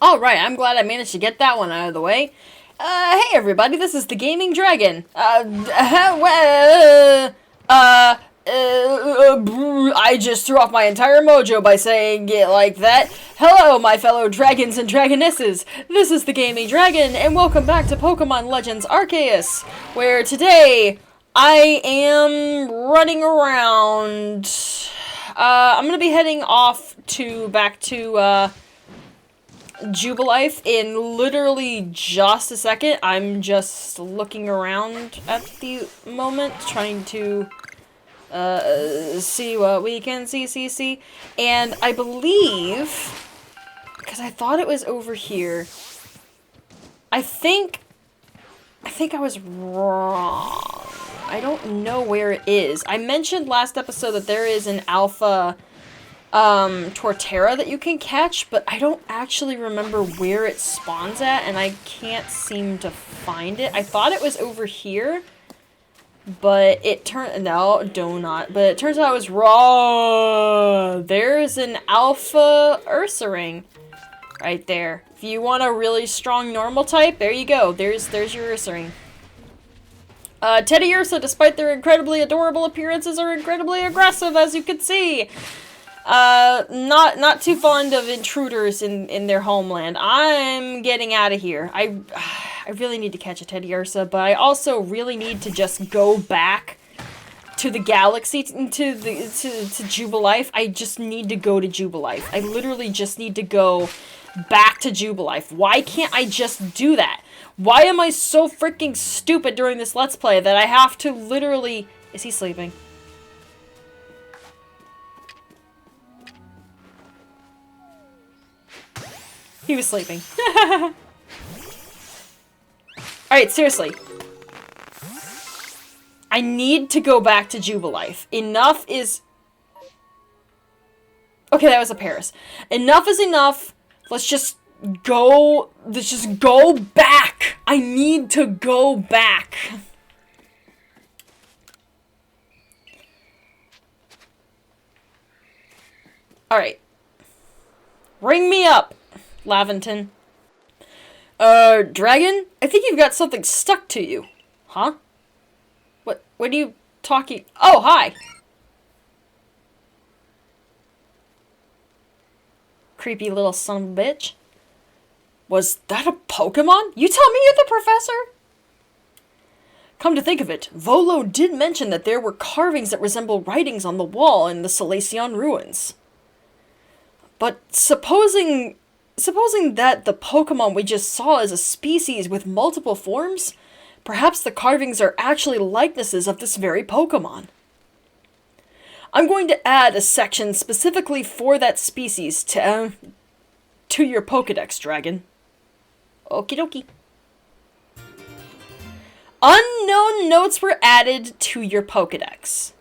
Alright, I'm glad I managed to get that one out of the way. Hey everybody, this is the Gaming Dragon. I just threw off my entire mojo by saying it like that. Hello, my fellow dragons and dragonesses. This is the Gaming Dragon, and welcome back to Pokemon Legends Arceus, where today I am running around. I'm gonna be heading off back to Jubilife in literally just a second. I'm just looking around at the moment, trying to see what we can see. And I believe, because I thought it was over here, I think I was wrong. I don't know where it is. I mentioned last episode that there is an alpha Torterra that you can catch, but I don't actually remember where it spawns at, and I can't seem to find it. I thought it was over here, but it turns out I was wrong. There's an alpha Ursaring right there. If you want a really strong normal type, there you go. There's your Ursaring. Teddy Ursa, despite their incredibly adorable appearances, are incredibly aggressive, as you can see. Not too fond of intruders in their homeland. I'm getting out of here. I really need to catch a Teddy Ursa, but I also really need to just go back to the galaxy, to Jubilife. I just need to go to Jubilife. I literally just need to go back to Jubilife. Why can't I just do that? Why am I so freaking stupid during this Let's Play that I have to literally... Is he sleeping? He was sleeping. Alright, seriously. I need to go back to Jubilife. Enough is... Okay, that was a Paris. Enough is enough. Let's just go back. I need to go back. Alright. Ring me up, Laventon. Dragon? I think you've got something stuck to you. Huh? What are you talking? Oh, hi! Creepy little son of a bitch. Was that a Pokemon? You tell me you're the professor? Come to think of it, Volo did mention that there were carvings that resemble writings on the wall in the Salacion ruins. But supposing that the Pokemon we just saw is a species with multiple forms, perhaps the carvings are actually likenesses of this very Pokemon. I'm going to add a section specifically for that species to your Pokedex, Dragon. Okie dokie. Unknown notes were added to your Pokedex.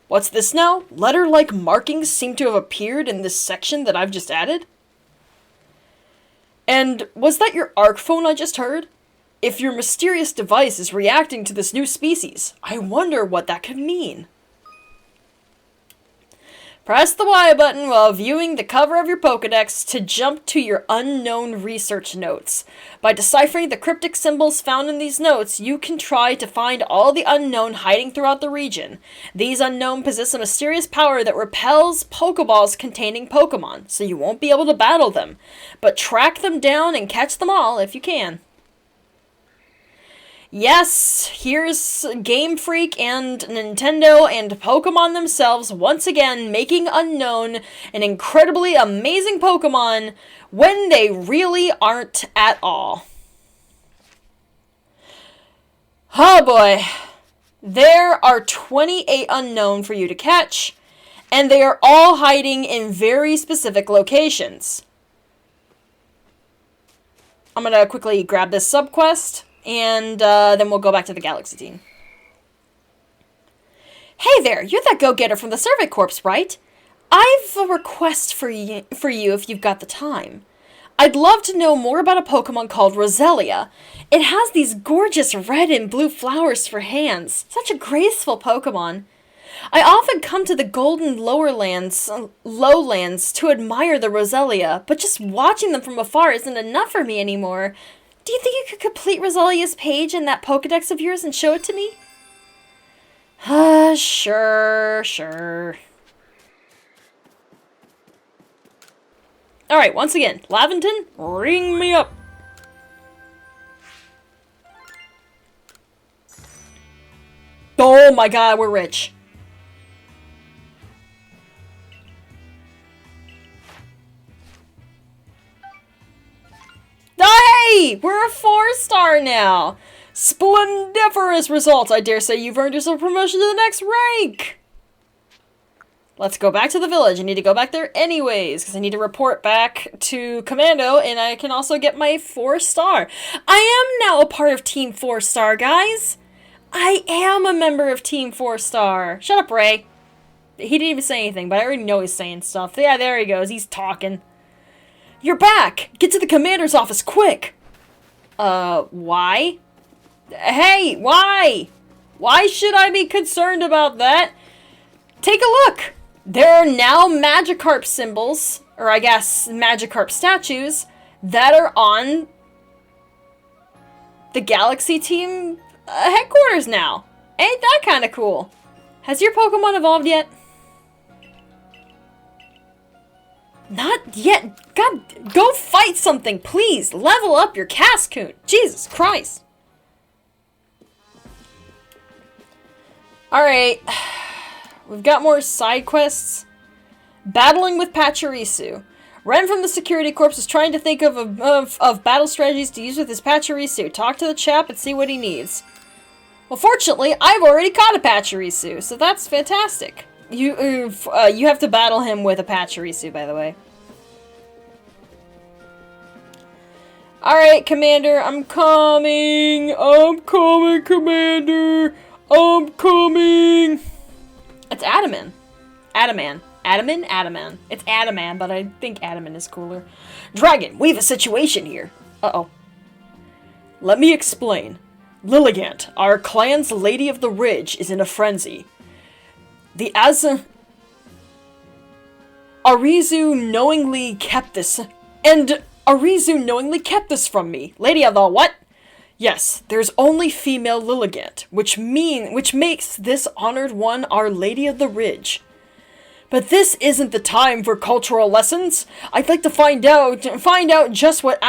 What's this now? Letter-like markings seem to have appeared in this section that I've just added? And was that your ARC phone I just heard? If your mysterious device is reacting to this new species, I wonder what that could mean. Press the Y button while viewing the cover of your Pokedex to jump to your unknown research notes. By deciphering the cryptic symbols found in these notes, you can try to find all the unknown hiding throughout the region. These unknown possess a mysterious power that repels Pokeballs containing Pokemon, so you won't be able to battle them. But track them down and catch them all if you can. Yes, here's Game Freak and Nintendo and Pokemon themselves once again making Unknown an incredibly amazing Pokemon when they really aren't at all. Oh boy. There are 28 Unknown for you to catch, and they are all hiding in very specific locations. I'm gonna quickly grab this subquest. And then we'll go back to the Galaxy team. Hey there, you're that go-getter from the Survey Corps, right? I've a request for you if you've got the time. I'd love to know more about a Pokemon called Roselia. It has these gorgeous red and blue flowers for hands. Such a graceful Pokemon. I often come to the golden lowlands to admire the Roselia, but just watching them from afar isn't enough for me anymore. Do you think you could complete Roselia's page in that Pokedex of yours and show it to me? Sure. Alright, once again, Laventon, ring me up. Oh my god, we're rich. Hey! We're a 4-star now! Splendiferous results! I dare say you've earned yourself a promotion to the next rank! Let's go back to the village. I need to go back there anyways, because I need to report back to Commando, and I can also get my 4-star. I am now a part of Team 4-star, guys! I am a member of Team 4-star. Shut up, Ray. He didn't even say anything, but I already know he's saying stuff. Yeah, there he goes. He's talking. You're back! Get to the commander's office, quick! Why? Hey, why? Why should I be concerned about that? Take a look! There are now Magikarp symbols, or I guess Magikarp statues, that are on the Galaxy Team headquarters now. Ain't that kind of cool? Has your Pokemon evolved yet? Not yet. God, go fight something, please. Level up your Cascoon. Jesus Christ. Alright. We've got more side quests. Battling with Pachirisu. Ren from the security corps is trying to think of battle strategies to use with his Pachirisu. Talk to the chap and see what he needs. Well, fortunately, I've already caught a Pachirisu, so that's fantastic. You have to battle him with a Pachirisu, by the way. Alright, Commander, I'm coming! I'm coming, Commander! I'm coming! It's Adaman. Adaman. It's Adaman, but I think Adaman is cooler. Dragon, we have a situation here. Uh-oh. Let me explain. Lilligant, our clan's Lady of the Ridge, is in a frenzy. The Arizu knowingly kept this, from me. Lady of the what? Yes, there's only female Lilligant, which makes this honored one our Lady of the Ridge. But this isn't the time for cultural lessons. I'd like to find out just what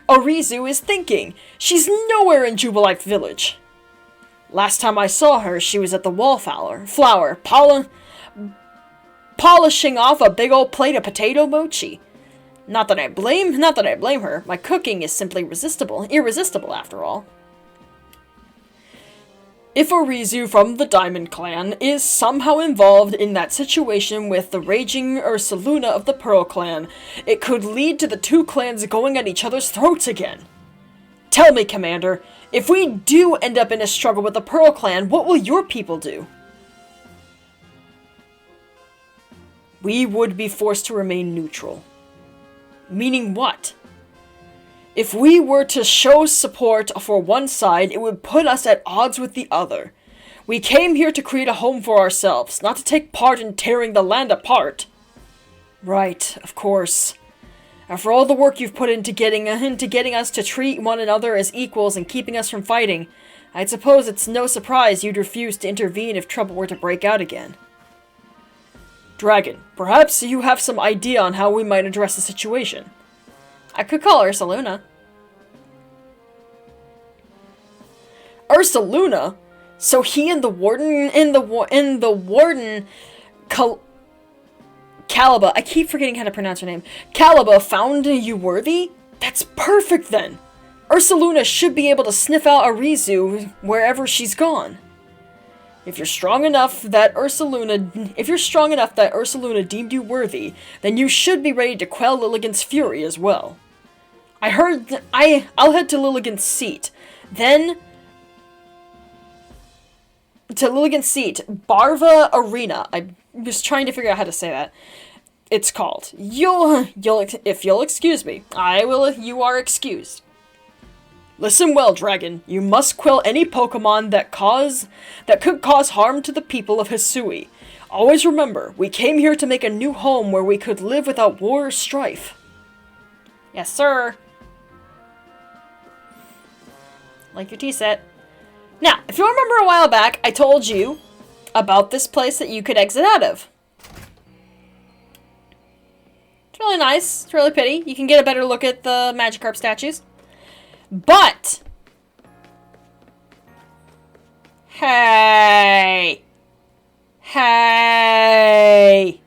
Arizu is thinking. She's nowhere in Jubilife Village. Last time I saw her, she was at the Wallflower, polishing off a big old plate of potato mochi. Not that I blame her. My cooking is simply irresistible after all. If Arizu from the Diamond Clan is somehow involved in that situation with the raging Ursaluna of the Pearl Clan, it could lead to the two clans going at each other's throats again. Tell me, Commander, if we do end up in a struggle with the Pearl Clan, what will your people do? We would be forced to remain neutral. Meaning what? If we were to show support for one side, it would put us at odds with the other. We came here to create a home for ourselves, not to take part in tearing the land apart. Right, of course. After all the work you've put into getting us to treat one another as equals and keeping us from fighting, I'd suppose it's no surprise you'd refuse to intervene if trouble were to break out again. Dragon, perhaps you have some idea on how we might address the situation. I could call Ursaluna. Ursaluna? So he and the warden Caliba, I keep forgetting how to pronounce her name. Caliba found you worthy? That's perfect then. Ursaluna should be able to sniff out Arizu wherever she's gone. If you're strong enough that Ursaluna deemed you worthy, then you should be ready to quell Lilligant's fury as well. I'll head to Lilligant's seat. Then to Lilligant's seat, Barva Arena. I was trying to figure out how to say that. It's called. If you'll excuse me, you are excused. Listen well, Dragon. You must quill any Pokemon that could cause harm to the people of Hisui. Always remember, we came here to make a new home where we could live without war or strife. Yes, sir. Like your tea set. Now, if you remember a while back, I told you about this place that you could exit out of. It's really nice. It's really pretty. You can get a better look at the Magikarp statues. But... Hey! Hey!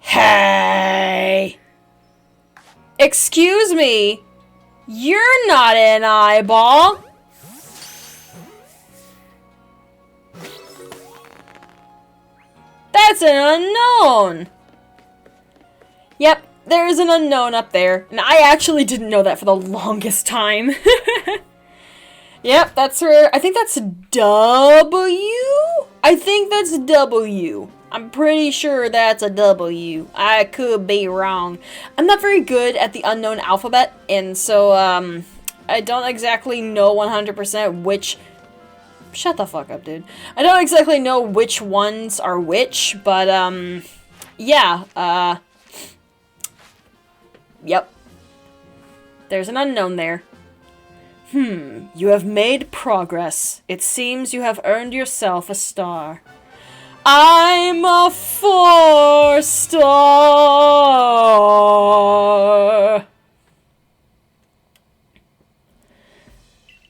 Hey! Excuse me? You're not an eyeball! That's an unknown! Yep, there's an unknown up there. And I actually didn't know that for the longest time. Yep, that's where... I think that's W? I think that's W. I'm pretty sure that's a W. I could be wrong. I'm not very good at the unknown alphabet, and so, I don't exactly know 100% which... Shut the fuck up, dude. I don't exactly know which ones are which, but, yeah, yep. There's an unknown there. You have made progress. It seems you have earned yourself a star. I'm a 4-star.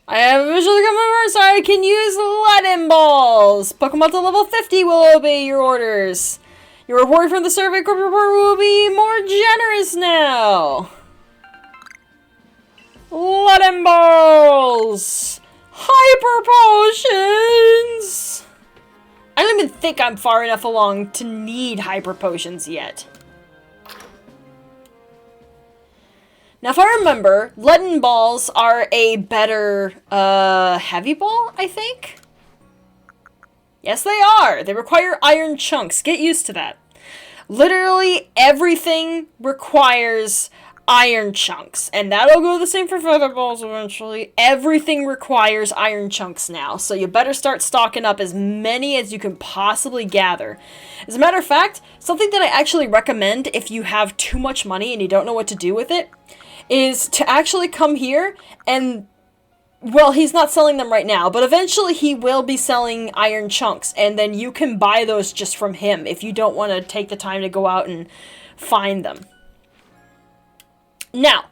I have officially come over, so I can use Lightning Balls. Pokemon to level 50 will obey your orders. Your reward from the Survey Corp report will be more generous now. Lightning Balls! Hyper Potions! I don't even think I'm far enough along to need Hyper Potions yet. Now, if I remember, Lightning Balls are a better, Heavy Ball, I think? Yes, they are! They require Iron Chunks. Get used to that. Literally everything requires Iron Chunks. And that'll go the same for Feather Balls eventually. Everything requires Iron Chunks now. So you better start stocking up as many as you can possibly gather. As a matter of fact, something that I actually recommend if you have too much money and you don't know what to do with it, is to actually come here and, well, he's not selling them right now, but eventually he will be selling Iron Chunks, and then you can buy those just from him if you don't want to take the time to go out and find them. Now,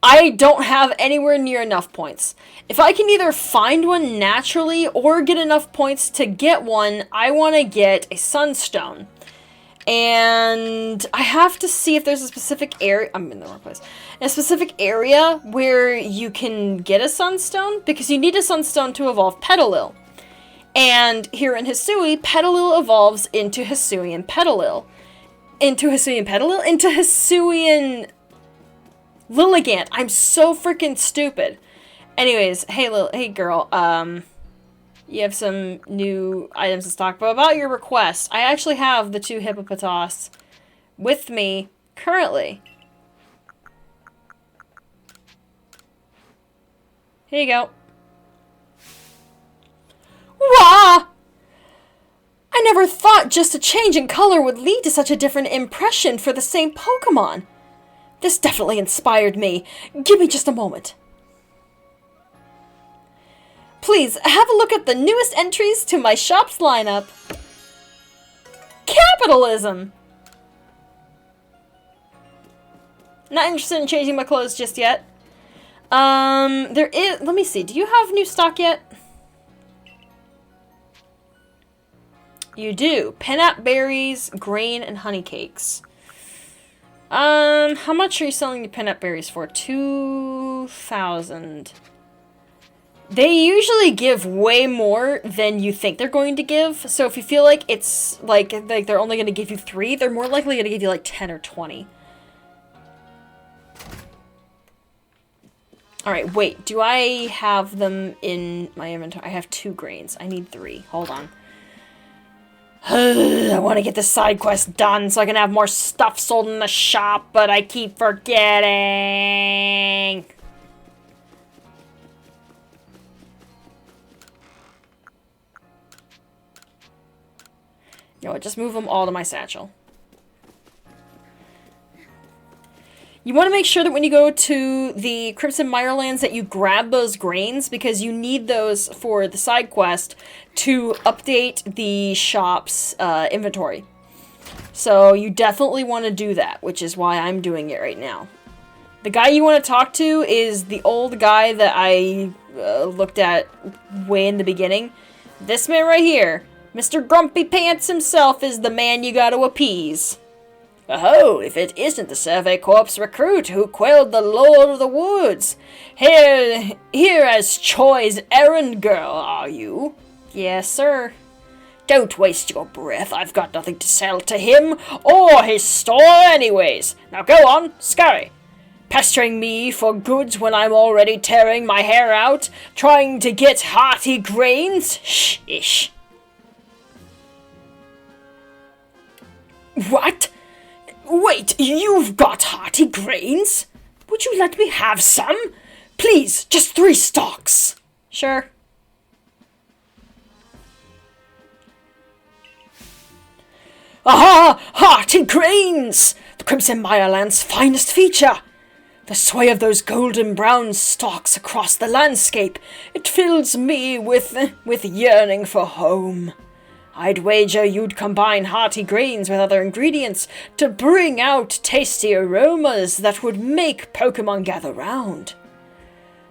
I don't have anywhere near enough points. If I can either find one naturally or get enough points to get one, I want to get a Sunstone. And I have to see if there's a specific area... I'm in the wrong place. A specific area where you can get a Sunstone, because you need a Sunstone to evolve Petalil. And here in Hisui, Petalil evolves into Hisuian Petalil. Into Hisuian Petalil? Into Hisuian Lilligant. I'm so freaking stupid. Anyways, hey girl, you have some new items in stock, but about your request, I actually have the 2 Hippopotas with me currently. Here you go. Wah! I never thought just a change in color would lead to such a different impression for the same Pokemon. This definitely inspired me. Give me just a moment. Please, have a look at the newest entries to my shop's lineup. Capitalism! Not interested in changing my clothes just yet. There is... Let me see. Do you have new stock yet? You do. Pineapple berries, grain, and honey cakes. How much are you selling the pineapple berries for? 2,000. They usually give way more than you think they're going to give. So if you feel like it's like they're only going to give you 3, they're more likely going to give you like 10 or 20. Alright, wait. Do I have them in my inventory? I have 2 grains. I need 3. Hold on. I want to get this side quest done so I can have more stuff sold in the shop, but I keep forgetting. You know what, just move them all to my satchel. You want to make sure that when you go to the Crimson Mirelands that you grab those grains, because you need those for the side quest to update the shop's inventory. So you definitely want to do that, which is why I'm doing it right now. The guy you want to talk to is the old guy that I looked at way in the beginning. This man right here, Mr. Grumpy Pants himself, is the man you got to appease. Oh, if it isn't the Survey Corps recruit who quelled the Lord of the Woods. Here as Choi's errand girl, are you? Yes, sir. Don't waste your breath. I've got nothing to sell to him or his store anyways. Now go on, scurry. Pestering me for goods when I'm already tearing my hair out, trying to get hearty grains? Shh. What? Wait, you've got hearty grains? Would you let me have some? Please, just 3 stalks. Sure. Aha! Hearty grains! The Crimson Mireland's finest feature. The sway of those golden brown stalks across the landscape, it fills me with yearning for home. I'd wager you'd combine hearty grains with other ingredients to bring out tasty aromas that would make Pokémon gather round.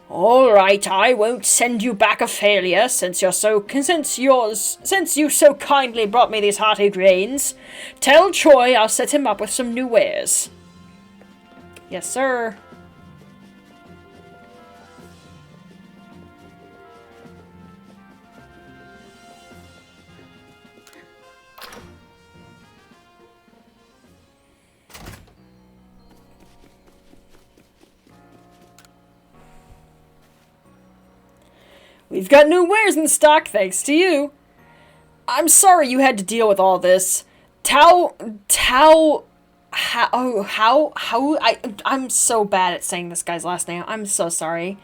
All right, I won't send you back a failure since you so kindly brought me these hearty grains. Tell Troy I'll set him up with some new wares. Yes, sir. We've got new wares in stock, thanks to you. I'm sorry you had to deal with all this. I'm so bad at saying this guy's last name. I'm so sorry.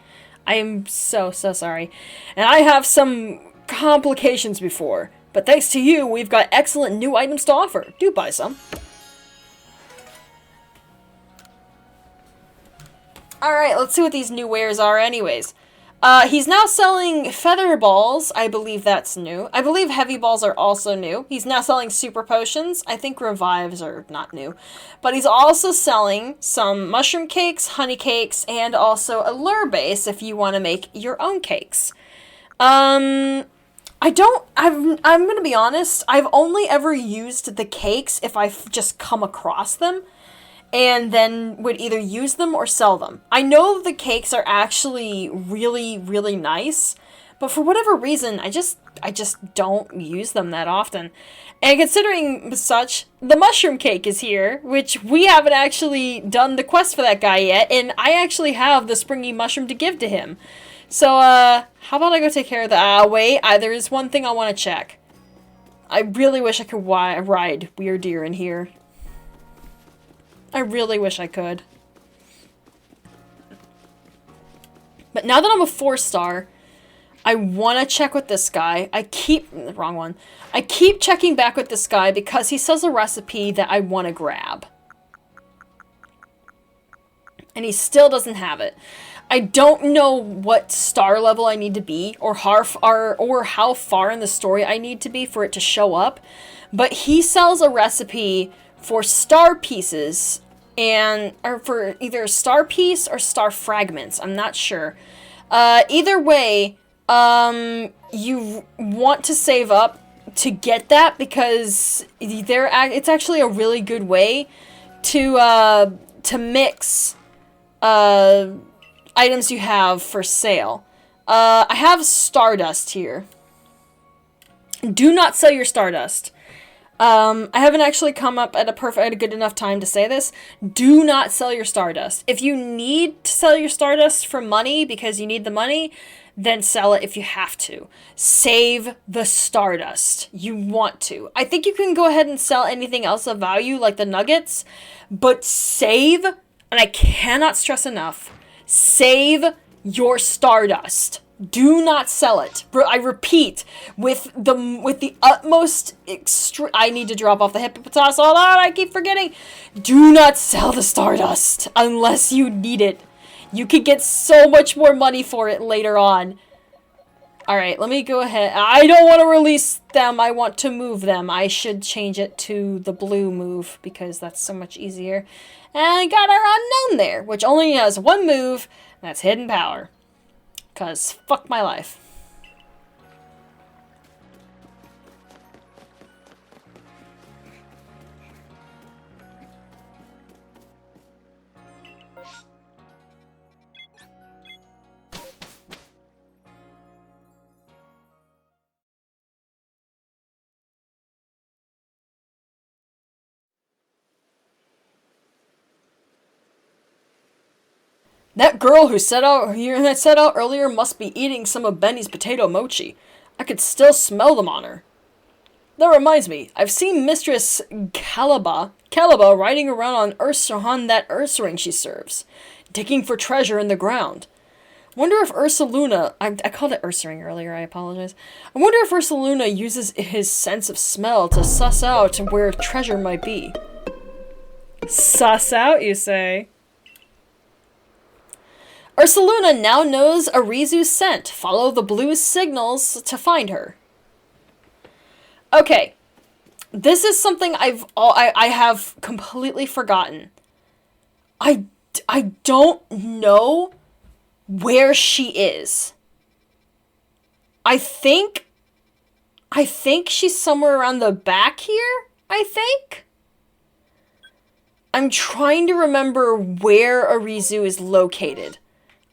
I am so sorry. And I have some complications before. But thanks to you, we've got excellent new items to offer. Do buy some. Alright, let's see what these new wares are anyways. He's now selling feather balls. I believe that's new. I believe heavy balls are also new. He's now selling super potions. I think revives are not new. But he's also selling some mushroom cakes, honey cakes, and also a lure base if you want to make your own cakes. I'm gonna be honest, I've only ever used the cakes if I've just come across them. And then would either use them or sell them. I know the cakes are actually really, really nice, but for whatever reason, I just don't use them that often. And considering such, the mushroom cake is here, which we haven't actually done the quest for that guy yet, and I actually have the springy mushroom to give to him. So, how about I go take care of that? Wait, there is one thing I want to check. I really wish I could ride Weird Deer in here. I really wish I could. But now that I'm a 4-star, I want to check with this guy. Wrong one. I keep checking back with this guy because he sells a recipe that I want to grab. And he still doesn't have it. I don't know what star level I need to be or how far in the story I need to be for it to show up. But he sells a recipe for star pieces or for either star piece or star fragments. I'm not sure. Either way, you want to save up to get that because it's actually a really good way to mix items you have for sale. I have Stardust here. Do not sell your Stardust. I haven't actually come up at a good enough time to say this. Do not sell your Stardust. If you need to sell your Stardust for money because you need the money, then sell it if you have to. Save the Stardust. You want to. I think you can go ahead and sell anything else of value like the nuggets, but save, and I cannot stress enough, save your Stardust. Do not sell it. I repeat, with the utmost I need to drop off the hippopotamus. Hold on, I keep forgetting. Do not sell the Stardust unless you need it. You could get so much more money for it later on. Alright, let me go ahead. I don't want to release them. I want to move them. I should change it to the blue move because that's so much easier. And I got our unknown there, which only has one move. And that's Hidden Power. Because fuck my life. That girl who set out earlier must be eating some of Benny's potato mochi. I could still smell them on her. That reminds me, I've seen Mistress Caliba riding around on that Ursaring she serves, digging for treasure in the ground. Wonder if Ursaluna, I called it Ursaring earlier, I apologize. I wonder if Ursaluna uses his sense of smell to suss out where treasure might be. Suss out, you say? Ursaluna now knows Arizu's scent. Follow the blue signals to find her. Okay. This is something I have completely forgotten. I don't know where she is. I think she's somewhere around the back here, I think. I'm trying to remember where Arizu is located.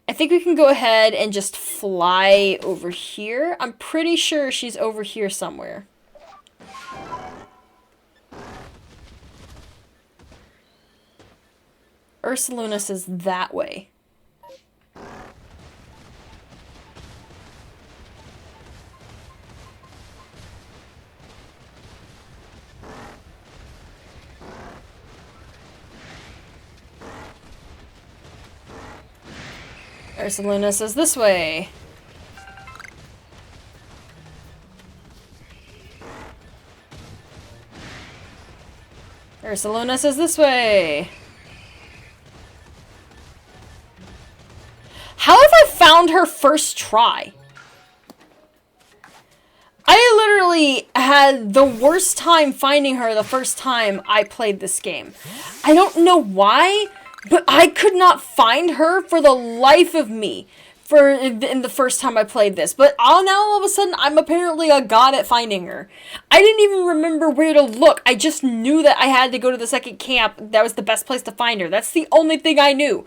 I think we can go ahead and just fly over here. I'm pretty sure she's over here somewhere. Ursaluna says that way. Ursaluna says this way. Ursaluna says this way. How have I found her first try? I literally had the worst time finding her the first time I played this game. I don't know why, but I could not find her for the life of me in the first time I played this. But now all of a sudden, I'm apparently a god at finding her. I didn't even remember where to look. I just knew that I had to go to the second camp. That was the best place to find her. That's the only thing I knew.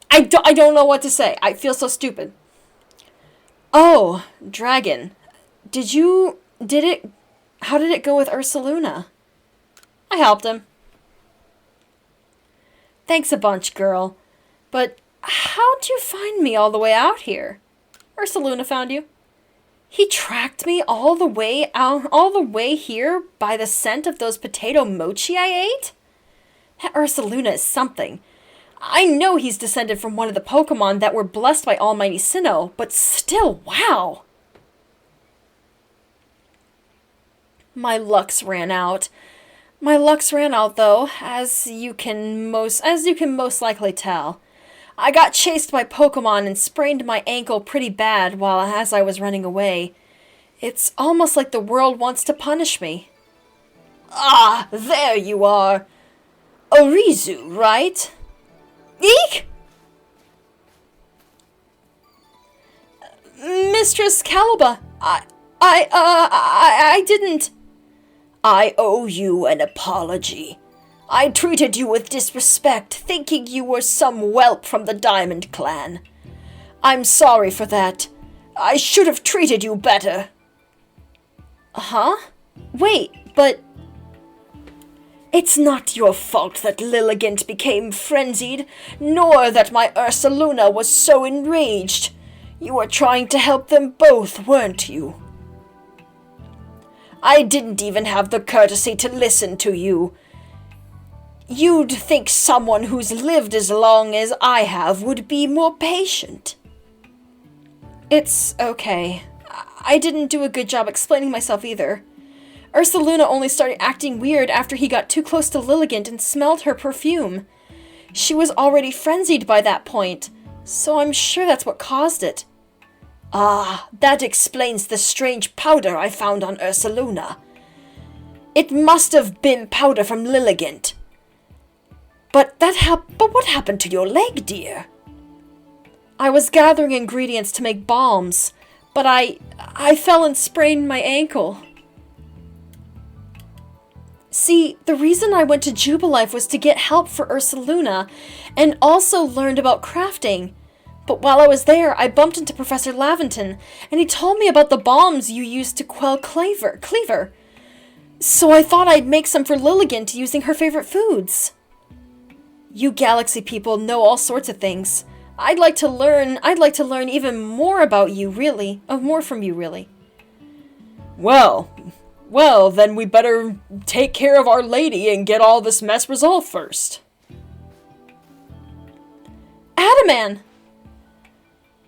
I don't know what to say. I feel so stupid. Oh, Dragon. How did it go with Ursaluna? I helped him. Thanks a bunch, girl. But how'd you find me all the way out here? Ursaluna found you. He tracked me all the way here by the scent of those potato mochi I ate? That Ursaluna is something. I know he's descended from one of the Pokémon that were blessed by Almighty Sinnoh, but still, wow! My lucks ran out. My lucks ran out, though, as you can most likely tell. I got chased by Pokémon and sprained my ankle pretty bad as I was running away. It's almost like the world wants to punish me. Ah, there you are. Arizu, right? Eek! Mistress Caliba, I didn't... I owe you an apology. I treated you with disrespect, thinking you were some whelp from the Diamond Clan. I'm sorry for that. I should have treated you better. Huh? Wait, but... It's not your fault that Lilligant became frenzied, nor that my Ursaluna was so enraged. You were trying to help them both, weren't you? I didn't even have the courtesy to listen to you. You'd think someone who's lived as long as I have would be more patient. It's okay. I didn't do a good job explaining myself either. Ursaluna only started acting weird after he got too close to Lilligant and smelled her perfume. She was already frenzied by that point, so I'm sure that's what caused it. Ah, that explains the strange powder I found on Ursaluna. It must have been powder from Lilligant. But what happened to your leg, dear? I was gathering ingredients to make balms, but I fell and sprained my ankle. See, the reason I went to Jubilife was to get help for Ursaluna, and also learned about crafting. But while I was there, I bumped into Professor Laventon, and he told me about the balms you used to quell Cleaver. So I thought I'd make some for Lilligant using her favorite foods. You Galaxy people know all sorts of things. I'd like to learn even more about you, really. More from you, really. Well, then we better take care of Our Lady and get all this mess resolved first. Adaman!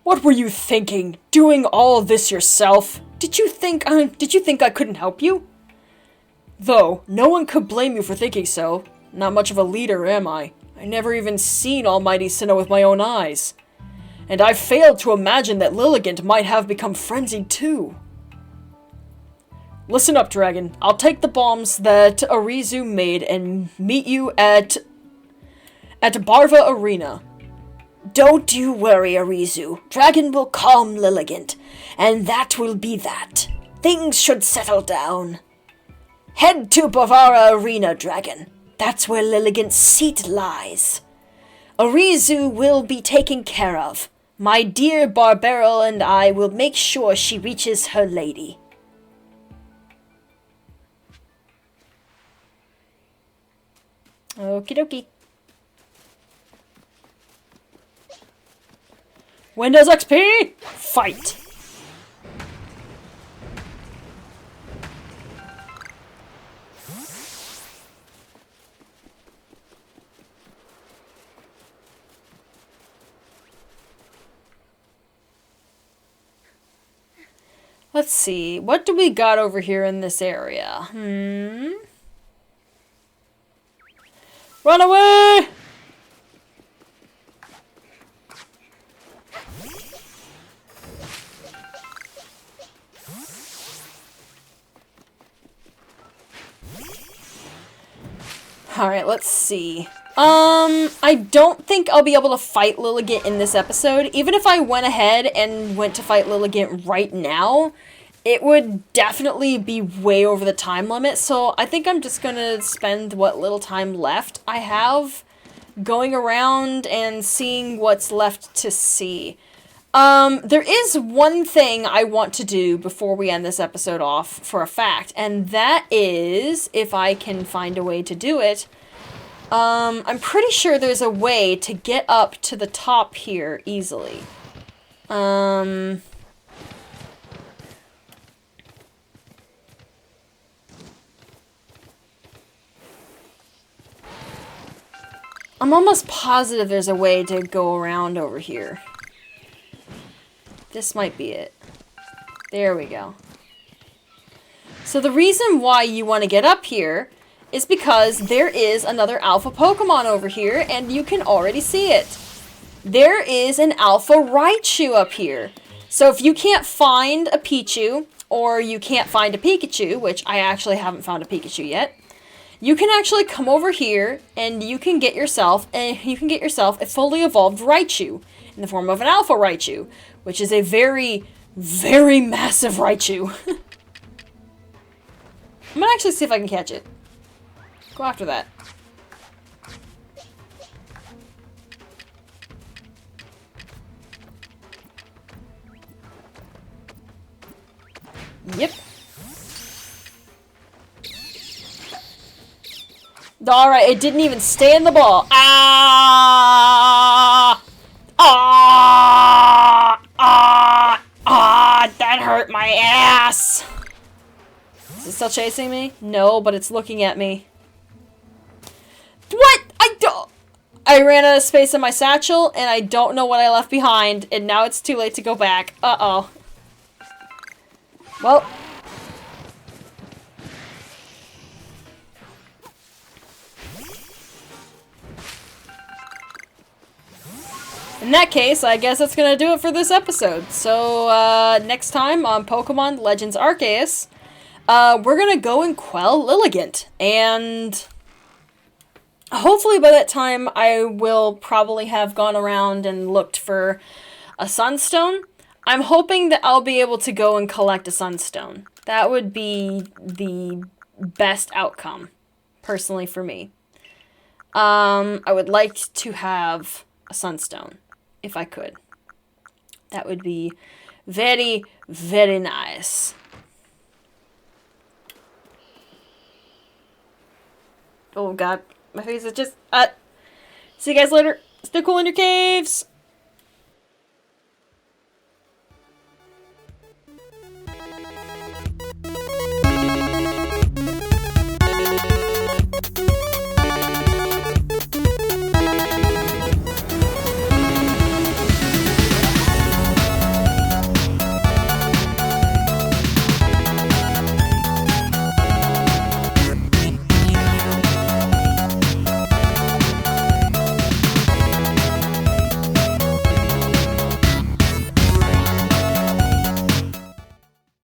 What were you thinking? Doing all this yourself? Did you think I couldn't help you? Though, no one could blame you for thinking so. Not much of a leader, am I? I never even seen Almighty Sinnoh with my own eyes. And I failed to imagine that Lilligant might have become frenzied too. Listen up, Dragon. I'll take the bombs that Arizu made and meet you at Barva Arena. Don't you worry, Arizu. Dragon will calm Lilligant, and that will be that. Things should settle down. Head to Bavara Arena, Dragon. That's where Lilligant's seat lies. Arizu will be taken care of. My dear Barbarel and I will make sure she reaches her lady. Okie dokie. Windows XP, fight! Let's see, what do we got over here in this area? Run away! Alright, let's see. I don't think I'll be able to fight Lilligant in this episode. Even if I went ahead and went to fight Lilligant right now, it would definitely be way over the time limit. So I think I'm just gonna spend what little time left I have going around and seeing what's left to see. There is one thing I want to do before we end this episode off for a fact, and that is, if I can find a way to do it, I'm pretty sure there's a way to get up to the top here easily. I'm almost positive there's a way to go around over here. This might be it. There we go. So the reason why you want to get up here is because there is another alpha Pokemon over here, and you can already see it. There is an alpha Raichu up here. So if you can't find a Pichu, or you can't find a Pikachu, which I actually haven't found a Pikachu yet, you can actually come over here and you can get yourself a fully evolved Raichu in the form of an alpha Raichu, which is a very, very massive Raichu. I'm gonna actually see if I can catch it. Go after that. Yep. Alright, it didn't even stay in the ball. Ah! Ah! Ah! Ah! That hurt my ass! Is it still chasing me? No, but it's looking at me. What? I ran out of space in my satchel, and I don't know what I left behind, and now it's too late to go back. Uh-oh. Well. In that case, I guess that's gonna do it for this episode. So, next time on Pokemon Legends Arceus, we're gonna go and quell Lilligant, and hopefully by that time I will probably have gone around and looked for a Sunstone. I'm hoping that I'll be able to go and collect a Sunstone. That would be the best outcome, personally, for me. I would like to have a Sunstone, if I could. That would be very, very nice. Oh god, my face is just... See you guys later. Stay cool in your caves!